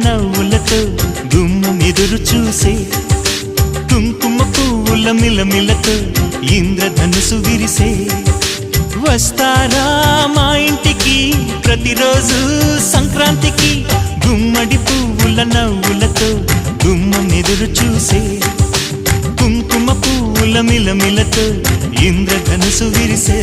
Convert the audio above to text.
నవ్వులతో గుమ్మం ఎదురు చూసే కుంకుమ పువ్వుల మిలమిలతో ఇంద్రధనుసు విరిసే వస్తారా మా ఇంటికి ప్రతిరోజు సంక్రాంతికి గుమ్మడి పువ్వుల నవ్వులతో గుమ్మం ఎదురు చూసే కుంకుమ పువ్వుల మిలమిలతో ఇంద్రధనుసు విరిసే